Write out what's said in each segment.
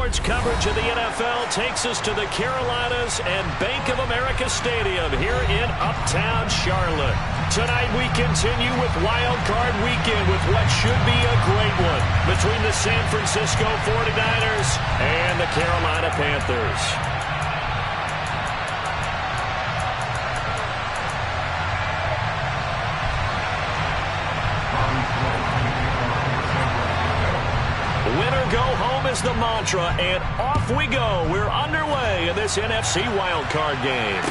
Sports coverage of the NFL takes us to the Carolinas and Bank of America Stadium here in Uptown Charlotte. Tonight we continue with Wild Card Weekend with what should be a great one between the San Francisco 49ers and the Carolina Panthers. Winner go home is the mantra, and off we go. We're underway in this NFC wildcard game.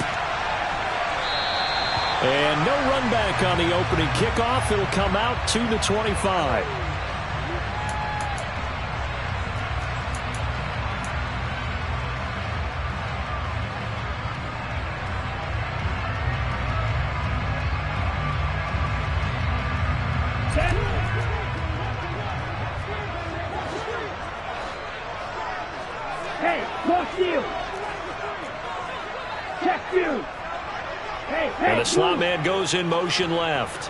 And no run back on the opening kickoff. It'll come out to the 25. And the slot man goes in motion left.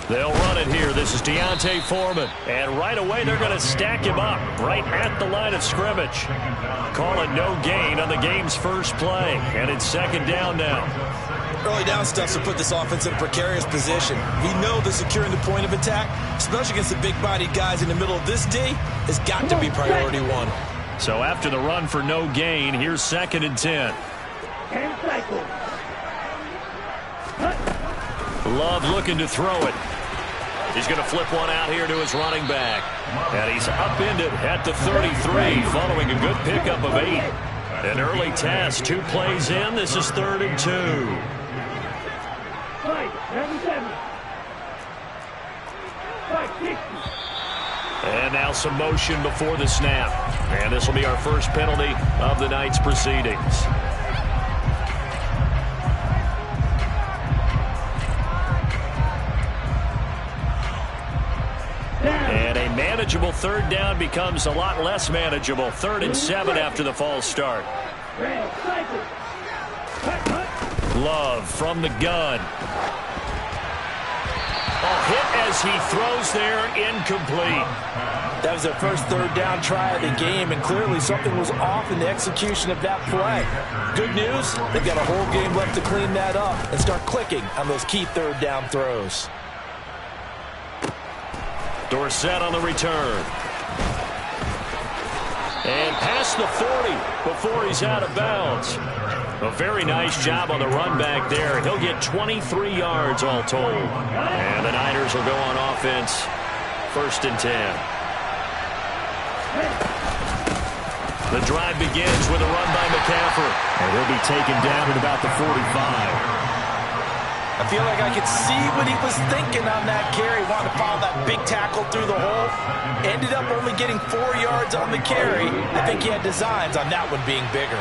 They'll run it here. This is Deontay Foreman. And right away, they're going to stack him up right at the line of scrimmage. Call it no gain on the game's first play. And it's second down now. Early down stuff to put this offense in a precarious position. We know that securing the point of attack, especially against the big-bodied guys in the middle of this D, has got to be priority one. So after the run for no gain, here's second and 10. Love looking to throw it. He's going to flip one out here to his running back. And he's upended at the 33 following a good pickup of 8. An early test, 2 plays in. This is 3rd and 2. And now some motion before the snap. And this will be our first penalty of the night's proceedings. And a manageable 3rd down becomes a lot less manageable. 3rd and 7 after the false start. Love from the gun. Hit as he throws there, incomplete. That was their first 3rd down try of the game, and clearly something was off in the execution of that play. Good news, they've got a whole game left to clean that up and start clicking on those key 3rd down throws. Dorsett on the return. And past the 40 before he's out of bounds. A very nice job on the run back there. He'll get 23 yards all told. And the Niners will go on offense. 1st and 10. The drive begins with a run by McCaffrey. And he'll be taken down at about the 45. I feel like I could see what he was thinking on that carry. Wanted to follow that big tackle through the hole. Ended up only getting 4 yards on the carry. I think he had designs on that one being bigger.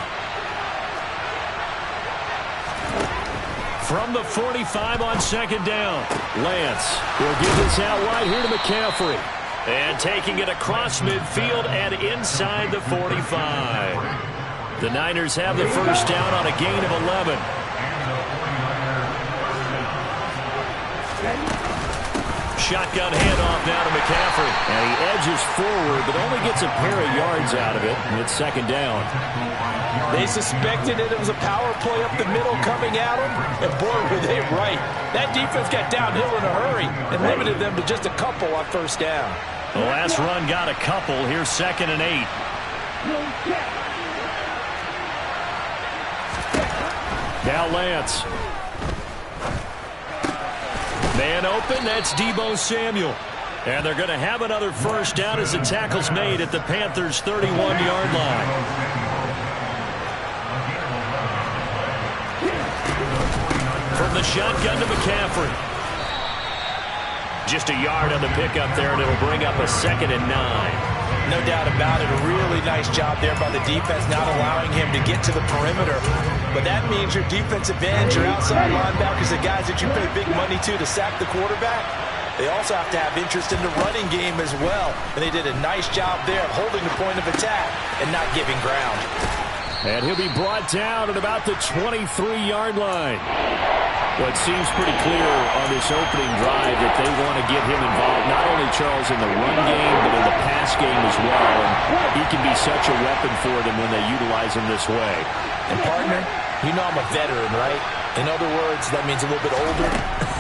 From the 45 on 2nd down, Lance will give this out wide here to McCaffrey. And taking it across midfield and inside the 45. The Niners have the first down on a gain of 11. Shotgun handoff now to McCaffrey. And he edges forward, but only gets a pair of yards out of it. And it's 2nd down. They suspected it was a power play up the middle coming at them. And boy, were they right. That defense got downhill in a hurry and limited them to just a couple on 1st down. The last run got a couple. Here's 2nd and 8. Now Lance. Man open, that's Deebo Samuel. And they're going to have another first down as the tackle's made at the Panthers' 31-yard line. From the shotgun to McCaffrey. Just a yard on the pickup there, and it'll bring up a 2nd and 9. No doubt about it. A really nice job there by the defense, not allowing him to get to the perimeter. But that means your defensive ends, your outside linebackers, the guys that you pay big money to sack the quarterback, they also have to have interest in the running game as well. And they did a nice job there of holding the point of attack and not giving ground. And he'll be brought down at about the 23-yard line. Well, it seems pretty clear on this opening drive that they want to get him involved, not only, Charles, in the run game, but in the pass game as well. And he can be such a weapon for them when they utilize him this way. And, partner, you know I'm a veteran, right? In other words, that means a little bit older.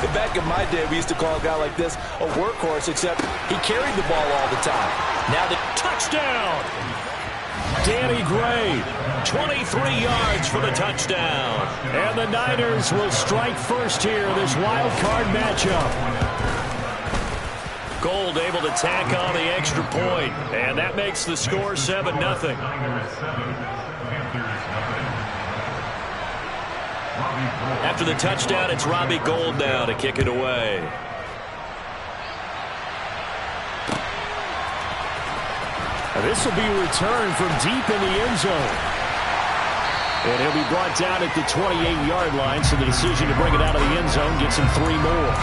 Back in my day, we used to call a guy like this a workhorse, except he carried the ball all the time. Now the touchdown! Danny Gray, 23 yards for the touchdown. And the Niners will strike first here in this wild card matchup. Gold able to tack on the extra point, and that makes the score 7-0. After the touchdown, it's Robbie Gould now to kick it away. This will be a return from deep in the end zone. And he'll be brought down at the 28-yard line, so the decision to bring it out of the end zone gets him 3 more.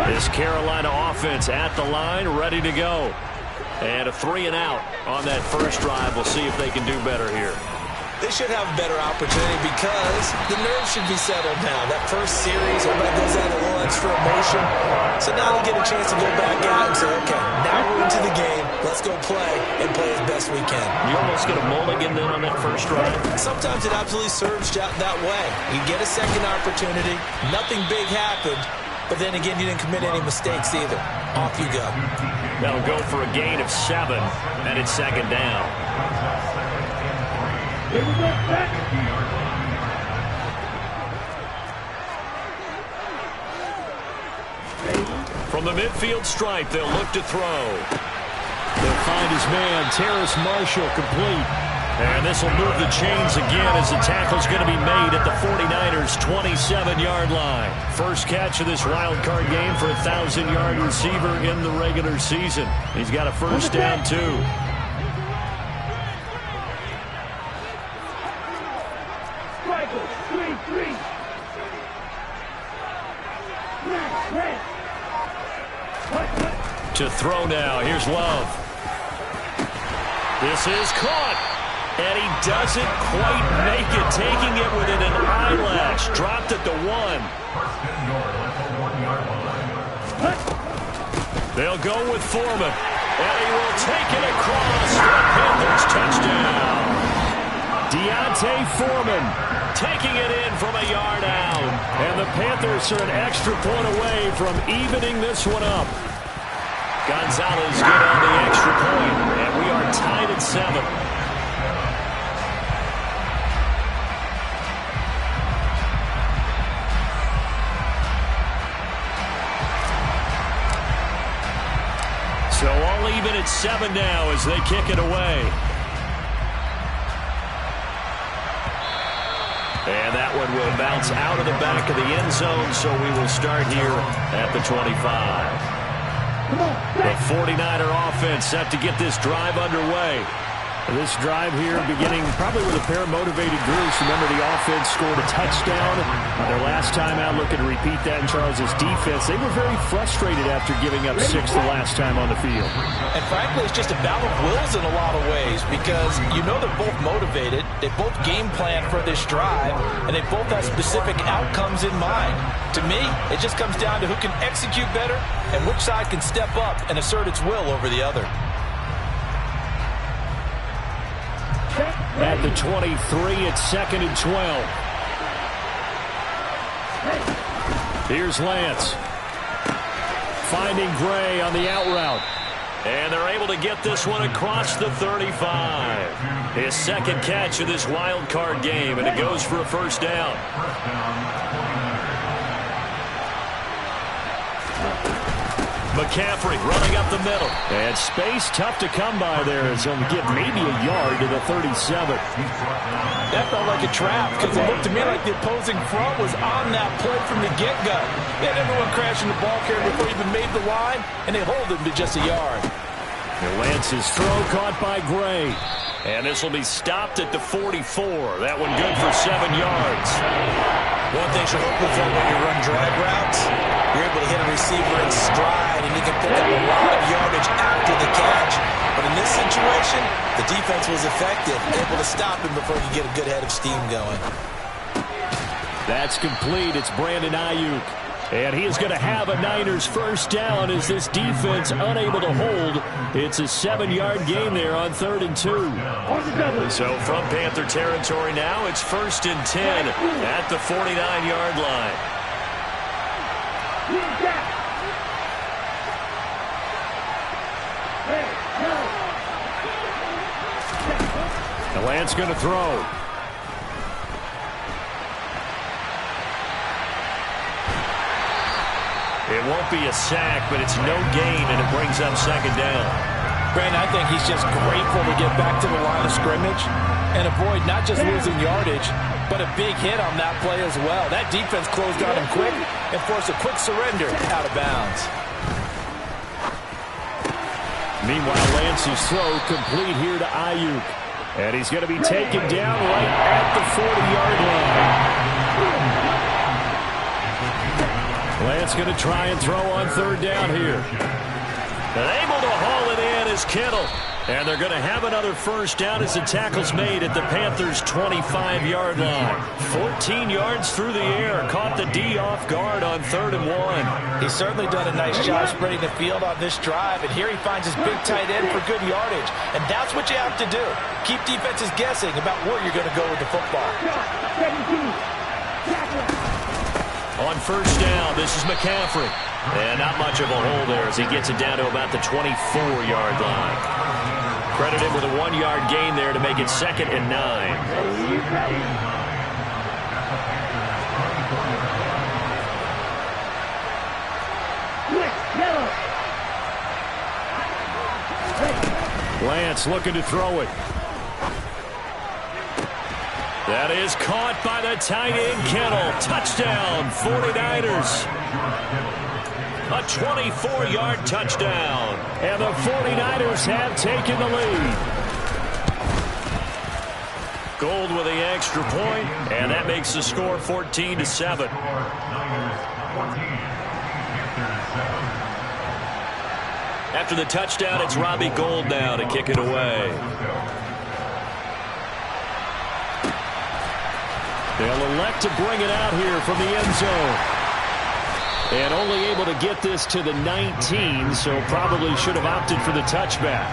This Carolina offense at the line, ready to go. And a 3 and out on that first drive. We'll see if they can do better here. They should have a better opportunity because the nerves should be settled now. That first series, everybody goes out a little extra emotion. So now they get a chance to go back out and say, okay, now we're into the game. Let's go play and play as best we can. You almost get a mulligan then on that first drive. Sometimes it absolutely serves that way. You get a second opportunity. Nothing big happened. But then again, you didn't commit any mistakes either. Off you go. That'll go for a gain of 7, and it's second down. From the midfield stripe, they'll look to throw. They'll find his man, Terrace Marshall, complete. And this will move the chains again as the tackle's going to be made at the 49ers' 27-yard line. First catch of this wild card game for a 1,000-yard receiver in the regular season. He's got a first down, too. To throw now. Here's Love. This is caught. And he doesn't quite make it, taking it within an eyelash. Dropped at the 1. They'll go with Foreman. And he will take it across for the Panthers touchdown. Deontay Foreman taking it in from a yard out. And the Panthers are an extra point away from evening this one up. Gonzalez good on the extra point, and we are tied at 7. So all even at 7 now as they kick it away. And that one will bounce out of the back of the end zone, so we will start here at the 25. The 49er offense set to get this drive underway. This drive here beginning probably with a pair of motivated groups. Remember, the offense scored a touchdown their last time out. Looking to repeat that in Charles's defense. They were very frustrated after giving up 6 the last time on the field. And frankly, it's just a battle of wills in a lot of ways because you know they're both motivated. They both game plan for this drive, and they both have specific outcomes in mind. To me, it just comes down to who can execute better and which side can step up and assert its will over the other. At the 23, it's 2nd and 12. Here's Lance. Finding Gray on the out route. And they're able to get this one across the 35. His second catch of this wild card game, and it goes for a first down. McCaffrey running up the middle. And space tough to come by there as he'll get maybe a yard to the 37. That felt like a trap because it looked to me like the opposing front was on that play from the get-go. They had everyone crashing the ball carrier before he even made the line, and they hold him to just a yard. And Lance's throw caught by Gray. And this will be stopped at the 44. That one good for 7 yards. One thing you're hoping for when you run drag routes, you're able to hit a receiver in stride, and you can pick up a lot of yardage after the catch. But in this situation, The defense was effective, able to stop him before he could get a good head of steam going. That's complete. It's Brandon Ayuk. And he is going to have a Niners first down as this defense unable to hold. It's a 7-yard gain there on 3rd and 2. So from Panther territory now, it's 1st and 10 at the 49-yard line. And Lance going to throw. It won't be a sack, but it's no gain, and it brings up 2nd down. Brandon, I think he's just grateful to get back to the line of scrimmage and avoid not just losing yardage, but a big hit on that play as well. That defense closed on him quick and forced a quick surrender out of bounds. Meanwhile, Lance's throw complete here to Ayuk. And he's going to be taken down right at the 40-yard line. Lance going to try and throw on 3rd down here. And able to haul it in is Kittle. And they're going to have another first down as the tackle's made at the Panthers' 25-yard line. 14 yards through the air. Caught the D off guard on 3rd and 1. He's certainly done a nice job spreading the field on this drive. And here he finds his big tight end for good yardage. And that's what you have to do. Keep defenses guessing about where you're going to go with the football. On first down, this is McCaffrey. And not much of a hole there as he gets it down to about the 24-yard line. Credited with a 1-yard gain there to make it 2nd and 9. Lance looking to throw it. That is caught by the tight end Kittle. Touchdown, 49ers. A 24-yard touchdown. And the 49ers have taken the lead. Gold with the extra point, and that makes the score 14-7. After the touchdown, it's Robbie Gould now to kick it away. They'll elect to bring it out here from the end zone. And only able to get this to the 19, so probably should have opted for the touchback.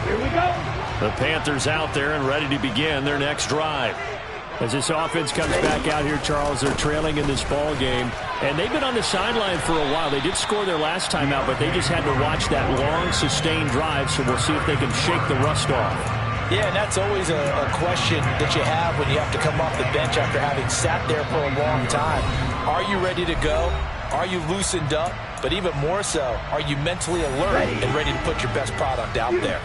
Here we go. The Panthers out there and ready to begin their next drive. As this offense comes back out here, Charles, they're trailing in this ball game. And they've been on the sideline for a while. They did score their last time out, but they just had to watch that long, sustained drive, so we'll see if they can shake the rust off. Yeah, and that's always a question that you have when you have to come off the bench after having sat there for a long time. Are you ready to go? Are you loosened up? But even more so, are you mentally alert and ready to put your best product out there?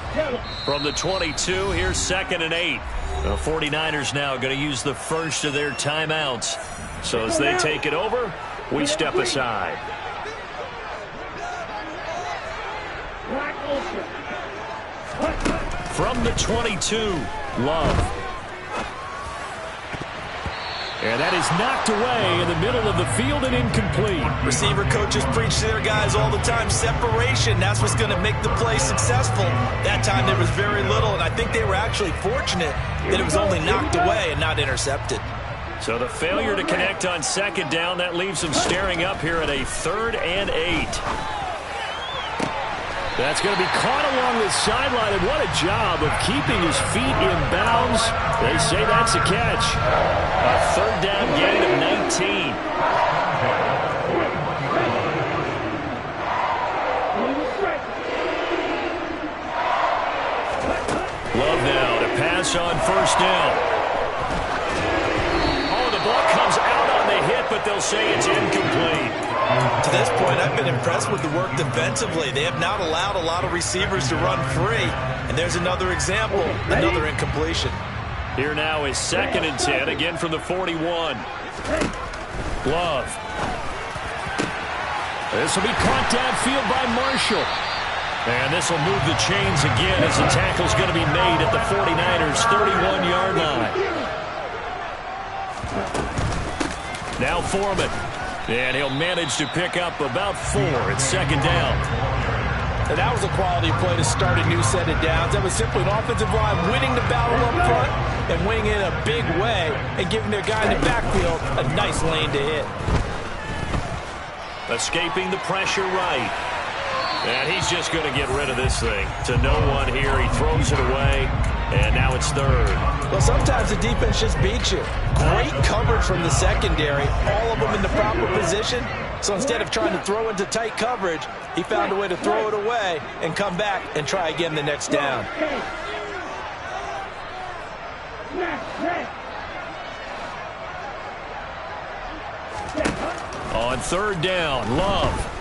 From the 22, here's 2nd and 8. The 49ers now going to use the first of their timeouts. So as they take it over, we step aside. From the 22, Love. And that is knocked away in the middle of the field and incomplete. Receiver coaches preach to their guys all the time. Separation, that's what's going to make the play successful. That time there was very little, and I think they were actually fortunate that it was only knocked away and not intercepted. So the failure to connect on 2nd down, that leaves them staring up here at a 3rd and 8. That's going to be caught along the sideline, and what a job of keeping his feet in bounds. They say that's a catch. A 3rd down gain of 19. Love now to pass on 1st down. Oh, the ball comes out on the hit, but they'll say it's incomplete. To this point, I've been impressed with the work defensively. They have not allowed a lot of receivers to run free. And there's another example, another incompletion. Here now is 2nd and 10, again from the 41. Love. This will be caught downfield by Marshall. And this will move the chains again as the tackle's going to be made at the 49ers' 31-yard line. Now Foreman. And he'll manage to pick up about 4. It's second down. And that was a quality play to start a new set of downs. That was simply an offensive line winning the battle up front and winning in a big way and giving their guy in the backfield a nice lane to hit. Escaping the pressure right. And he's just going to get rid of this thing. To no one here. He throws it away. And now it's third. Well, sometimes the defense just beats you. Great coverage from the secondary. All of them in the proper position. So instead of trying to throw into tight coverage, he found a way to throw it away and come back and try again the next down. On third down, Love.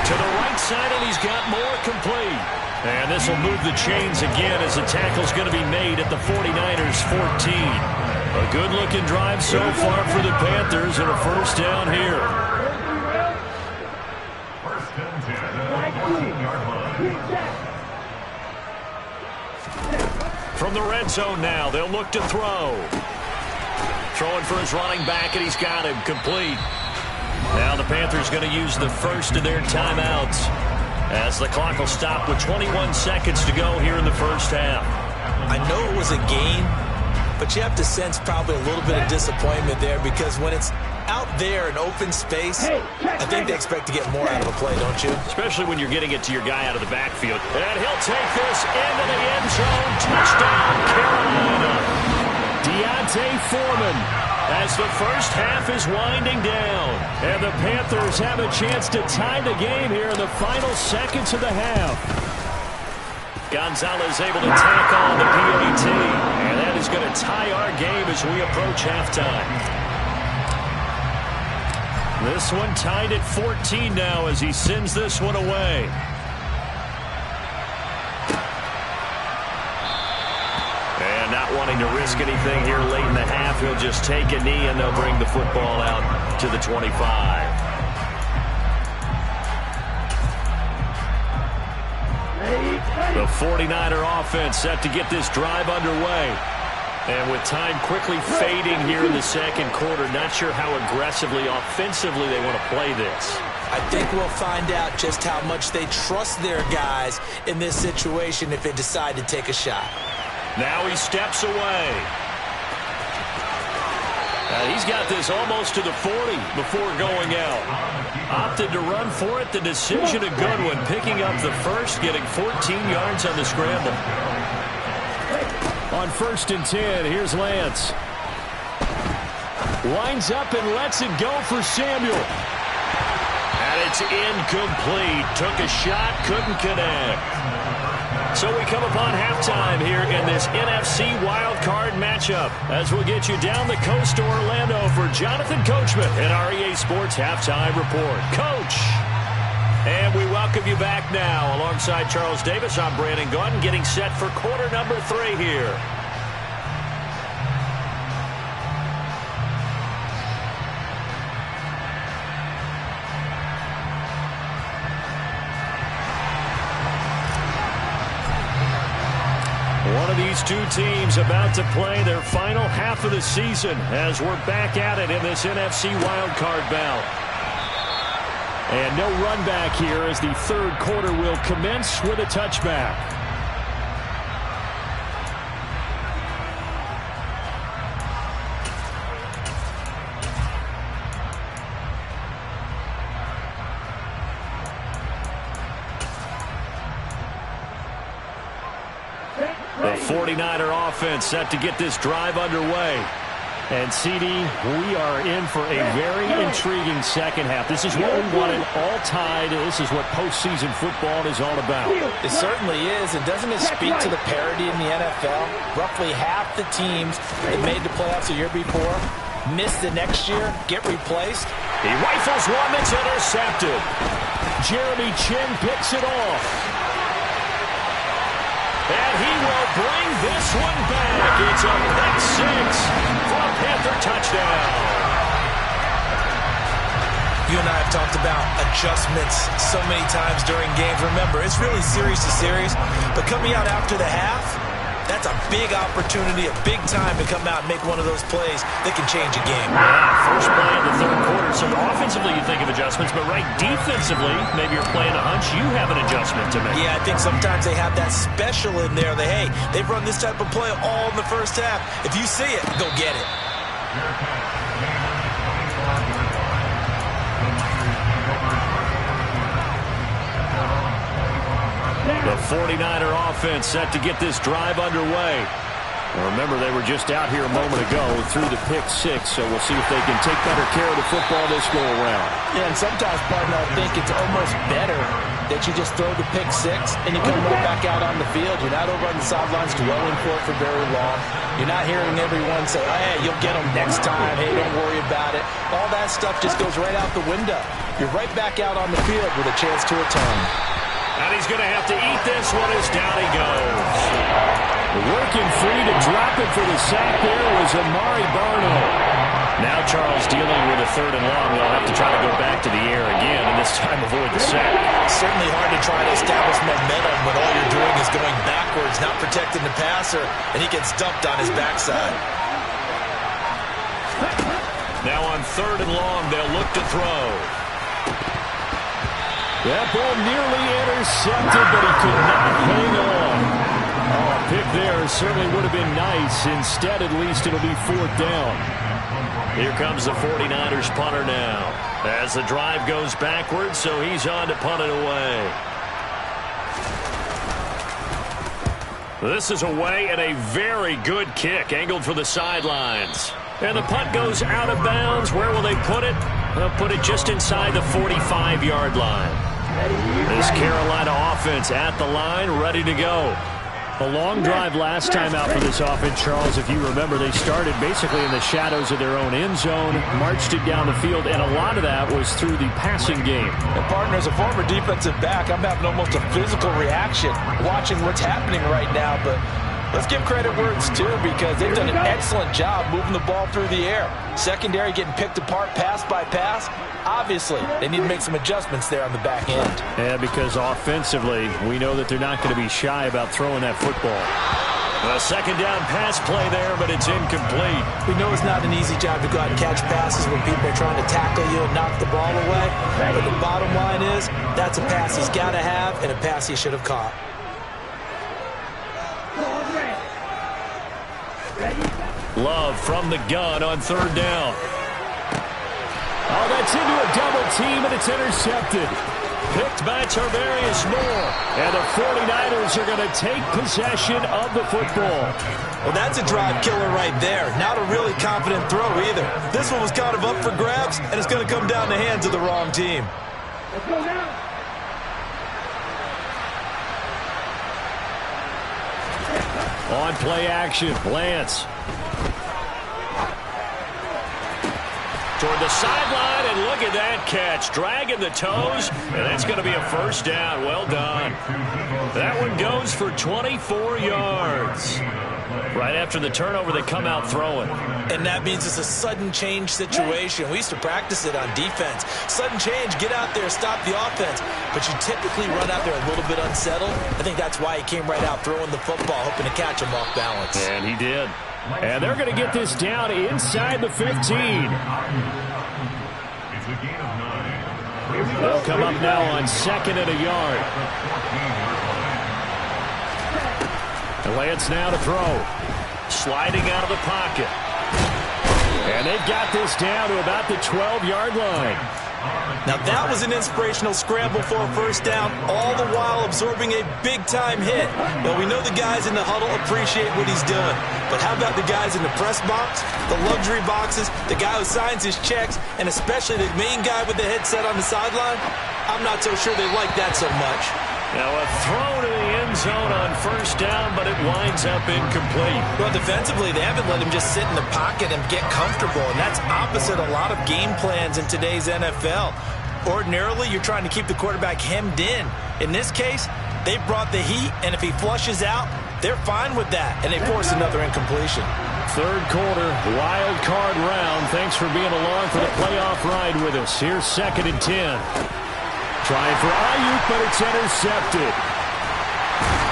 To the right side, and he's got more complete. And this will move the chains again as the tackle's going to be made at the 49ers 14. A good-looking drive so far for the Panthers and a first down here. From the red zone now, they'll look to throw. Throwing for his running back, and he's got him complete. Now the Panthers going to use the first of their timeouts as the clock will stop with 21 seconds to go here in the first half. I know it was a gain, but you have to sense probably a little bit of disappointment there because when it's out there in open space, I think they expect to get more out of a play, don't you? Especially when you're getting it to your guy out of the backfield. And he'll take this into the end zone. Touchdown, Carolina. Deontay Foreman. As the first half is winding down. And the Panthers have a chance to tie the game here in the final seconds of the half. Gonzalez able to tack on the PAT. And that is going to tie our game as we approach halftime. This one tied at 14 now as he sends this one away. And not wanting to risk anything here late in the half, he'll just take a knee and they'll bring the football out to the 25. The 49er offense set to get this drive underway. And with time quickly fading here in the second quarter, not sure how aggressively, offensively they want to play this. I think we'll find out just how much they trust their guys in this situation if they decide to take a shot. Now he steps away. He's got this almost to the 40 before going out. Opted to run for it. The decision a good one. Picking up the first, getting 14 yards on the scramble. On 1st and 10, here's Lance. Winds up and lets it go for Samuel. And it's incomplete. Took a shot, couldn't connect. So we come upon halftime here in this NFC wildcard matchup as we'll get you down the coast to Orlando for Jonathan Coachman in our EA Sports Halftime Report. Coach! And we welcome you back now. Alongside Charles Davis, I'm Brandon Gaudin, getting set for quarter number 3 here. One of these two teams about to play their final half of the season as we're back at it in this NFC wildcard bout. And no run back here as the third quarter will commence with a touchback. The 49er offense set to get this drive underway. And, CD, we are in for a very intriguing second half. This is what we wanted, all tied. This is what postseason football is all about. It certainly is. And doesn't it speak to the parity in the NFL? Roughly half the teams that made the playoffs the year before miss the next year, get replaced. He rifles one that's intercepted. Jeremy Chin picks it off. And he will bring this one back. It's a pick six for a Panther touchdown. You and I have talked about adjustments so many times during games. Remember, it's really series to series. But coming out after the half, That's a big opportunity, a big time to come out and make one of those plays that can change a game. Yeah, first play of the third quarter. So offensively, you think of adjustments, but right defensively, maybe you're playing a hunch. You have an adjustment to make. Yeah, I think sometimes they have that special in there. They've run this type of play all in the first half. If you see it, go get it. The 49er offense set to get this drive underway. Now remember, they were just out here a moment ago through the pick six, so we'll see if they can take better care of the football this go-around. Yeah, and sometimes, partner, I think it's almost better that you just throw the pick six and you come right back out on the field. You're not over on the sidelines dwelling for very long. You're not hearing everyone say, hey, you'll get them next time. Hey, don't worry about it. All that stuff just goes right out the window. You're right back out on the field with a chance to return. And he's going to have to eat this one as down he goes. Working free to drop it for the sack there was Amari Barno. Now Charles dealing with a third and long. They'll have to try to go back to the air again, and this time avoid the sack. Certainly hard to try to establish momentum when all you're doing is going backwards, not protecting the passer, and he gets dumped on his backside. Now on third and long, they'll look to throw. That ball nearly intercepted, but he could not hang on. Oh, a pick there certainly would have been nice. Instead, at least, it'll be fourth down. Here comes the 49ers punter now. As the drive goes backwards, so he's on to punt it away. This is away and a very good kick, angled for the sidelines. And the punt goes out of bounds. Where will they put it? They'll put it just inside the 45-yard line. This Carolina offense at the line, ready to go. A long drive last time out for this offense, Charles. If you remember, they started basically in the shadows of their own end zone, marched it down the field, and a lot of that was through the passing game. And partner, as a former defensive back, I'm having almost a physical reaction watching what's happening right now, but let's give credit where it's due because they've done an excellent job moving the ball through the air. Secondary getting picked apart pass by pass. Obviously, they need to make some adjustments there on the back end. Yeah, because offensively, we know that they're not going to be shy about throwing that football. A second down pass play there, but it's incomplete. We know it's not an easy job to go out and catch passes when people are trying to tackle you and knock the ball away. But the bottom line is, that's a pass he's got to have and a pass he should have caught. Love from the gun on third down. Oh, that's into a double team, and it's intercepted. Picked by Tarvarius Moore. And the 49ers are going to take possession of the football. Well, that's a drive killer right there. Not a really confident throw either. This one was kind of up for grabs, and it's going to come down the hands of the wrong team. Let's go now. On play action, Lance. Toward the sideline, and look at that catch. Dragging the toes, and that's going to be a first down. Well done. That one goes for 24 yards. Right after the turnover, they come out throwing. And that means it's a sudden change situation. We used to practice it on defense. Sudden change, get out there, stop the offense. But you typically run out there a little bit unsettled. I think that's why he came right out throwing the football, hoping to catch him off balance. And he did. And they're going to get this down inside the 15. They'll come up now on second and a yard. And Lance now to throw. Sliding out of the pocket. And they've got this down to about the 12-yard line. Now that was an inspirational scramble for a first down, all the while absorbing a big-time hit. Well, we know the guys in the huddle appreciate what he's doing. But how about the guys in the press box, the luxury boxes, the guy who signs his checks, and especially the main guy with the headset on the sideline? I'm not so sure they like that so much. Now a throw to the end zone on first down, but it winds up incomplete. Well, defensively, they haven't let him just sit in the pocket and get comfortable, and that's opposite a lot of game plans in today's NFL. Ordinarily, you're trying to keep the quarterback hemmed in. In this case, they brought the heat, and if he flushes out, they're fine with that, and they force another incompletion. Third quarter, wild card round. Thanks for being along for the playoff ride with us. Here's second and 10. Trying for Ayuk, but it's intercepted.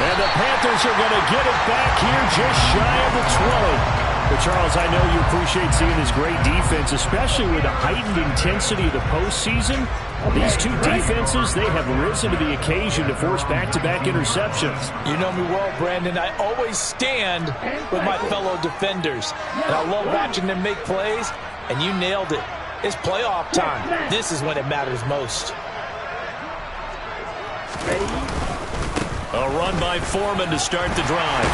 And the Panthers are going to get it back here just shy of the 20. But, Charles, I know you appreciate seeing this great defense, especially with the heightened intensity of the postseason. These two defenses, they have risen to the occasion to force back-to-back interceptions. You know me well, Brandon. I always stand with my fellow defenders. And I love watching them make plays, and you nailed it. It's playoff time. This is when it matters most. A run by Foreman to start the drive.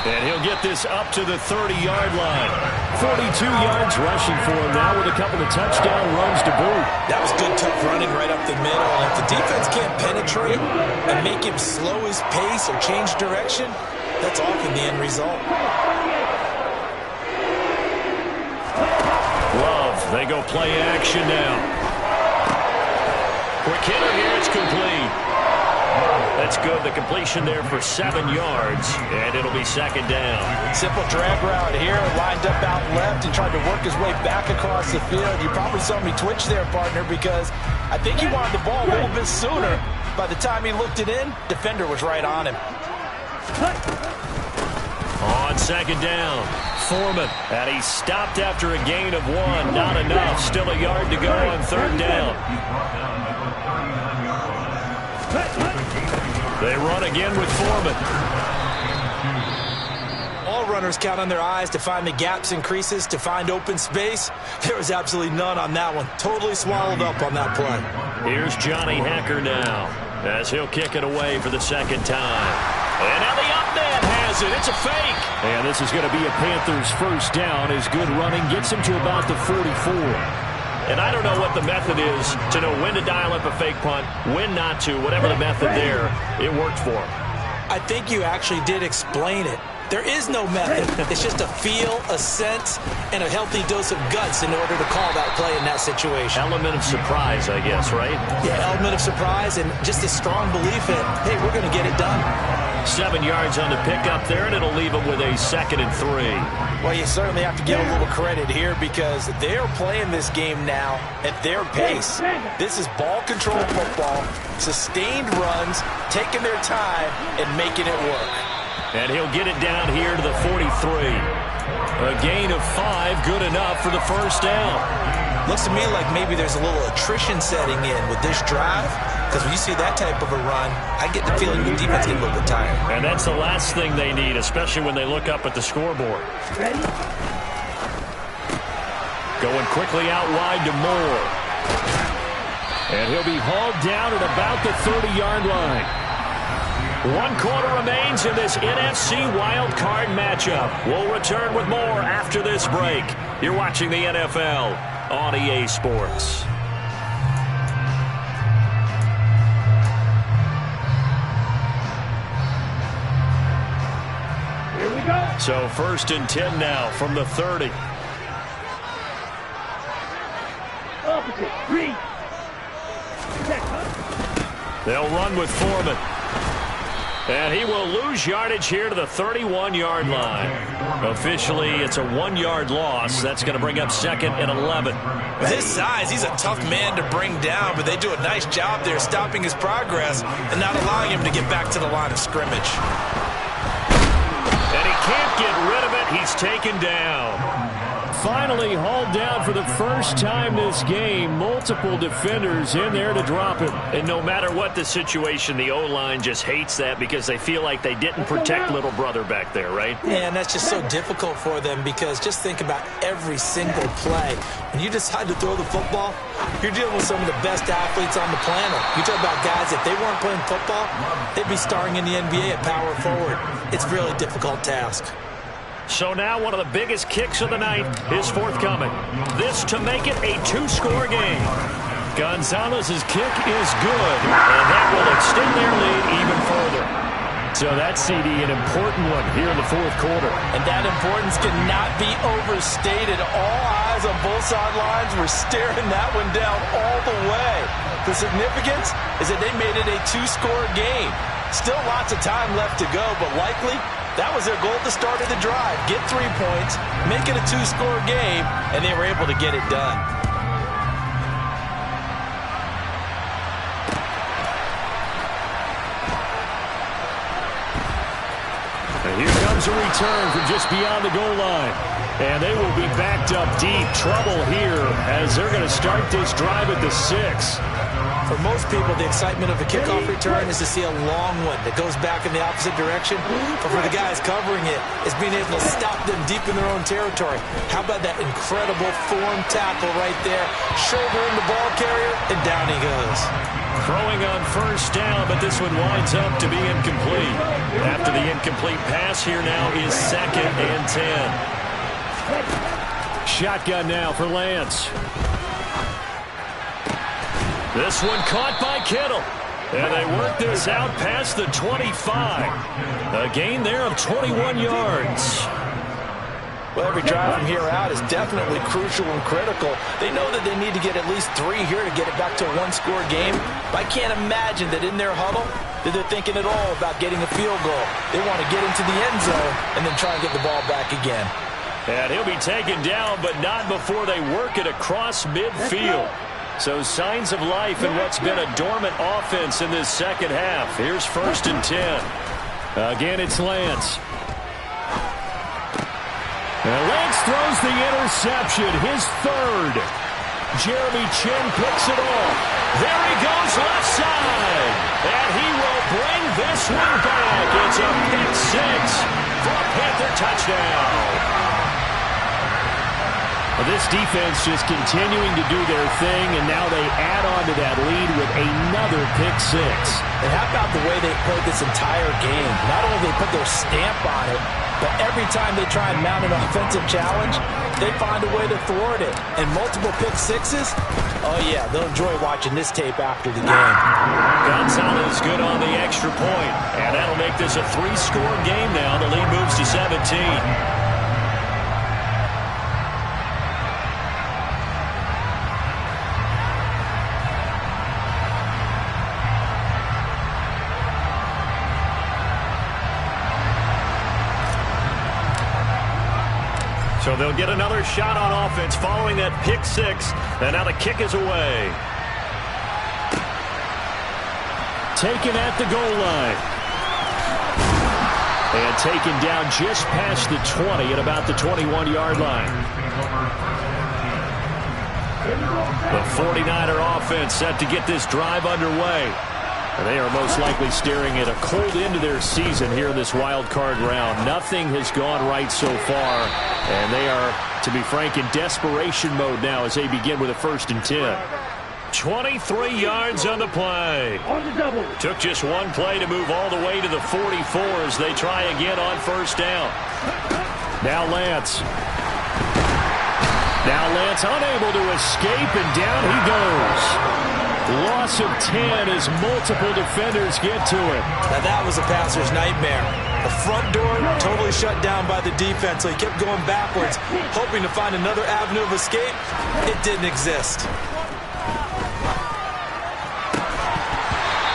And he'll get this up to the 30-yard line. 42 yards rushing for him now with a couple of touchdown runs to boot. That was good, tough running right up the middle. And if the defense can't penetrate and make him slow his pace or change direction, that's often the end result. Love, they go play action now. Quick hitter here, it's complete. That's good. The completion there for 7 yards, and it'll be second down. Simple drag route here, lined up out left and tried to work his way back across the field. You probably saw me twitch there, partner, because I think he wanted the ball a little bit sooner. By the time he looked it in, defender was right on him. On second down, Foreman, and he stopped after a gain of 1. Not enough. Still a yard to go on third down. They run again with Foreman. All runners count on their eyes to find the gaps and creases, to find open space. There was absolutely none on that one. Totally swallowed up on that play. Here's Johnny Hacker now, as he'll kick it away for the second time. And now the up man has it. It's a fake. And this is going to be a Panthers first down as good running gets him to about the 44. And I don't know what the method is to know when to dial up a fake punt, when not to, whatever the method there, it worked for him. I think you actually did explain it. There is no method. It's just a feel, a sense, and a healthy dose of guts in order to call that play in that situation. Element of surprise, I guess, right? Yeah, element of surprise and just a strong belief in, hey, we're going to get it done. 7 yards on the pickup there, and it'll leave them with a 2nd and 3. Well, you certainly have to give a little credit here because they're playing this game now at their pace. This is ball control football, sustained runs, taking their time, and making it work. And he'll get it down here to the 43. A gain of 5, good enough for the first down. Looks to me like maybe there's a little attrition setting in with this drive, because when you see that type of a run, I get the feeling the defense gets a little bit tired. And that's the last thing they need, especially when they look up at the scoreboard. Ready? Going quickly out wide to Moore. And he'll be hauled down at about the 30-yard line. 1 quarter remains in this NFC Wild Card matchup. We'll return with more after this break. You're watching the NFL on EA Sports. Here we go. So 1st and 10 now from the 30. Opposite. Read. They'll run with Foreman. And he will lose yardage here to the 31-yard line. Officially, it's a 1-yard loss. That's going to bring up 2nd and 11. With his size, he's a tough man to bring down, but they do a nice job there stopping his progress and not allowing him to get back to the line of scrimmage. And he can't get rid of it. He's taken down. Finally hauled down for the first time this game. Multiple defenders in there to drop him. And no matter what the situation, the O-line just hates that because they feel like they didn't protect little brother back there, right? Yeah, and that's just so difficult for them because just think about every single play. When you decide to throw the football, you're dealing with some of the best athletes on the planet. You talk about guys, if they weren't playing football, they'd be starring in the NBA at power forward. It's a really difficult task. So now one of the biggest kicks of the night is forthcoming. This to make it a 2-score game. Gonzalez's kick is good, and that will extend their lead even further. So that, CD, an important one here in the 4th quarter. And that importance cannot be overstated. All eyes on both sidelines were staring that one down all the way. The significance is that they made it a 2-score game. Still lots of time left to go, but likely that was their goal at the start of the drive. Get 3 points, make it a 2-score game, and they were able to get it done. comes a return from just beyond the goal line. And they will be backed up deep. Trouble here as they're going to start this drive at the 6. For most people, the excitement of a kickoff return is to see a long one that goes back in the opposite direction. But for the guys covering it, it's being able to stop them deep in their own territory. How about that incredible form tackle right there? Shouldering the ball carrier, and down he goes. Throwing on first down, but this one winds up to be incomplete. After the incomplete pass, here now is 2nd and 10. Shotgun now for Lance. This one caught by Kittle. And they work this out past the 25. A gain there of 21 yards. Well, every drive from here out is definitely crucial and critical. They know that they need to get at least 3 here to get it back to a one-score game. But I can't imagine that in their huddle that they're thinking at all about getting a field goal. They want to get into the end zone and then try and get the ball back again. And he'll be taken down, but not before they work it across midfield. So signs of life in what's been a dormant offense in this second half. Here's 1st and 10. Again, it's Lance. And Lance throws the interception, his 3rd. Jeremy Chin picks it off. There he goes left side. And he will bring this one back. It's a pick 6 for a Panther touchdown. This defense just continuing to do their thing, and now they add on to that lead with another pick 6. And how about the way they played this entire game? Not only they put their stamp on it, but every time they try and mount an offensive challenge, they find a way to thwart it. And multiple pick 6s, oh yeah, they'll enjoy watching this tape after the game. Gonzalez good on the extra point, and that'll make this a 3-score game now. The lead moves to 17. So they'll get another shot on offense following that pick 6. And now the kick is away. Taken at the goal line. And taken down just past the 20 at about the 21-yard line. The 49er offense set to get this drive underway. And they are most likely staring at a cold end to their season here in this wild card round. Nothing has gone right so far. And they are, to be frank, in desperation mode now as they begin with a 1st and 10. 23 yards on the play. Took just one play to move all the way to the 44 as they try again on 1st down. Now Lance. Unable to escape, and down he goes. Loss of 10 as multiple defenders get to him. Now that was a passer's nightmare. The front door totally shut down by the defense, so he kept going backwards, hoping to find another avenue of escape. It didn't exist.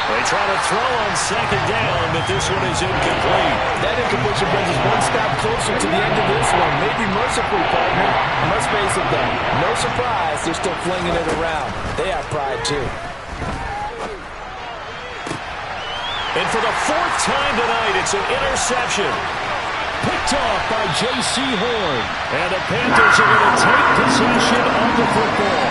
They try to throw on 2nd down, but this one is incomplete. That incompletion brings us one step closer to the end of this one. Maybe mercifully, partner. And let's face it, though, no surprise, they're still flinging it around. They have pride, too. And for the 4th time tonight, it's an interception. Picked off by J.C. Horn. And the Panthers are going to take possession of the football.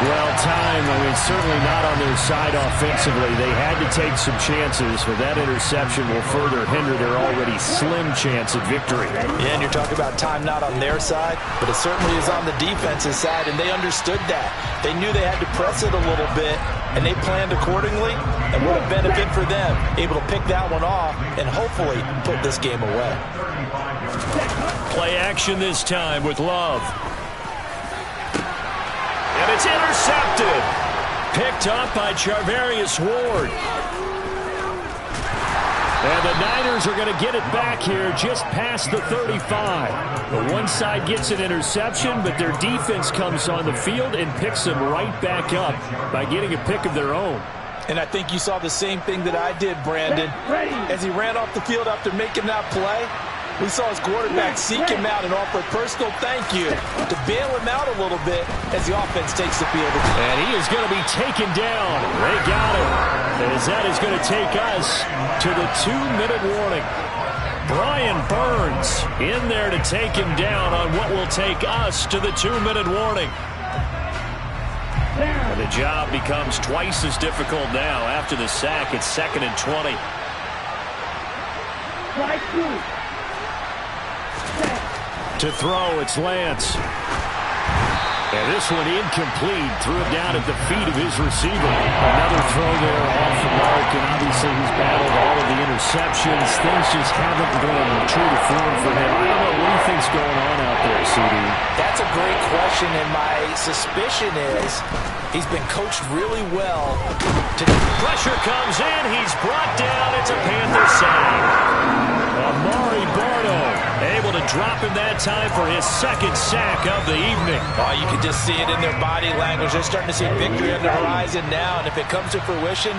Well, time, certainly not on their side offensively. They had to take some chances, but that interception will further hinder their already slim chance at victory. Yeah, and you're talking about time not on their side, but it certainly is on the defense's side, and they understood that. They knew they had to press it a little bit, and they planned accordingly, and what a benefit for them, able to pick that one off and hopefully put this game away. Play action this time with Love. And it's intercepted. Picked up by Charvarius Ward. And the Niners are going to get it back here just past the 35. The one side gets an interception, but their defense comes on the field and picks them right back up by getting a pick of their own. And I think you saw the same thing that I did, Brandon. As he ran off the field after making that play, we saw his quarterback seek him out and offer a personal thank you to bail him out a little bit as the offense takes the field. And he is going to be taken down. They got him. As that is going to take us to the 2-minute warning. Brian Burns in there to take him down on what will take us to the 2-minute warning. And the job becomes twice as difficult now after the sack. It's 2nd and 20. To throw, it's Lance. And this one incomplete. Threw it down at the feet of his receiver. Another throw there off the mark, and obviously he's battled all of the interceptions. Things just haven't gone true to form for him. I don't know. What do you think's going on out there, CD? That's a great question, and my suspicion is he's been coached really well. Pressure comes in. He's brought down. It's a Panther sack. Amari Bardo able to drop him that time for his 2nd sack of the evening. Oh, you can just see it in their body language. They're starting to see victory on the horizon now, and if it comes to fruition,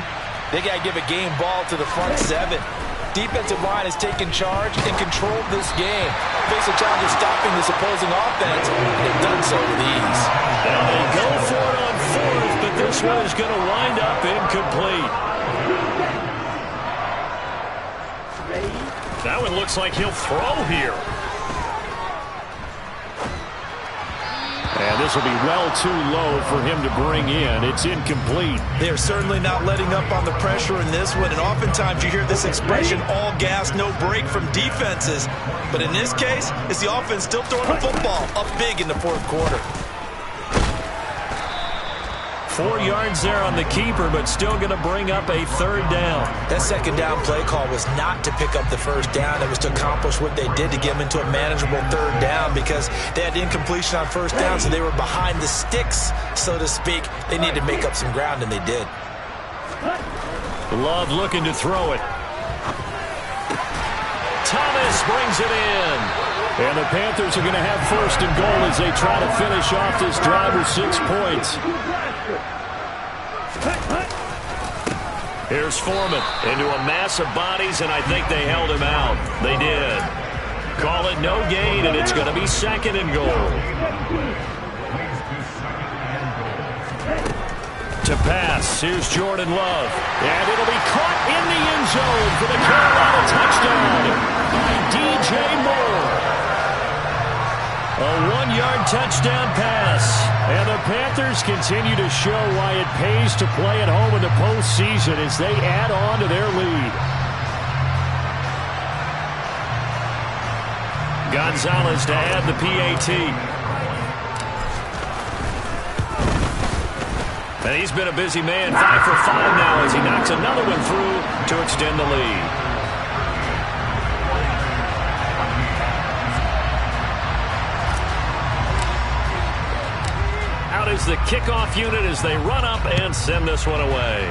they got to give a game ball to the front 7. Defensive line has taken charge and controlled this game. Face a challenge of stopping this opposing offense, and they've done so with ease. Now they go for it on 4th, but this one is going to wind up incomplete. That one looks like he'll throw here. And this will be well too low for him to bring in. It's incomplete. They're certainly not letting up on the pressure in this one, and oftentimes you hear this expression, all gas, no break from defenses. But in this case, it's the offense still throwing the football up big in the 4th quarter. 4 yards there on the keeper, but still going to bring up a 3rd down. That 2nd down play call was not to pick up the 1st down. It was to accomplish what they did to get them into a manageable 3rd down because they had incompletion on 1st down, so they were behind the sticks, so to speak. They needed to make up some ground, and they did. Love looking to throw it. Thomas brings it in. And the Panthers are going to have 1st and goal as they try to finish off this drive with 6 points. Here's Foreman into a mass of bodies, and I think they held him out. They did. Call it no gain, and it's going to be 2nd and goal. To pass, here's Jordan Love. And it'll be caught in the end zone for the Carolina touchdown by DJ Moore. A 1-yard touchdown pass. And the Panthers continue to show why it pays to play at home in the postseason as they add on to their lead. Gonzalez to add the PAT. And he's been a busy man, 5 for 5 now as he knocks another one through to extend the lead. Out is the kickoff unit as they run up and send this one away.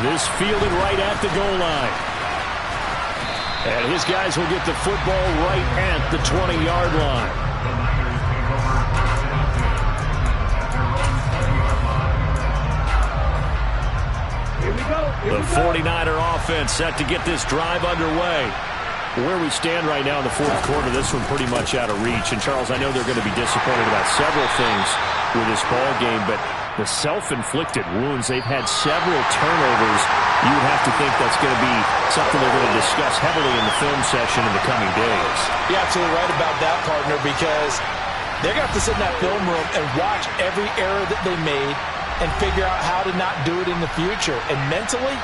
This fielded right at the goal line. And his guys will get the football right at the 20-yard line. The 49er offense set to get this drive underway. Where we stand right now in the 4th quarter, this one pretty much out of reach. And, Charles, I know they're going to be disappointed about several things with this ball game, but the self-inflicted wounds, they've had several turnovers. You would have to think that's going to be something they're going to discuss heavily in the film session in the coming days. You're absolutely right about that, partner, because they're going to have to sit in that film room and watch every error that they made and figure out how to not do it in the future. And mentally,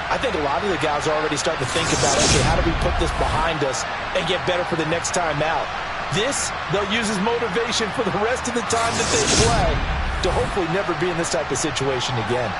I think a lot of the guys are already starting to think about, okay, how do we put this behind us and get better for the next time out? This, they'll use as motivation for the rest of the time that they play to hopefully never be in this type of situation again.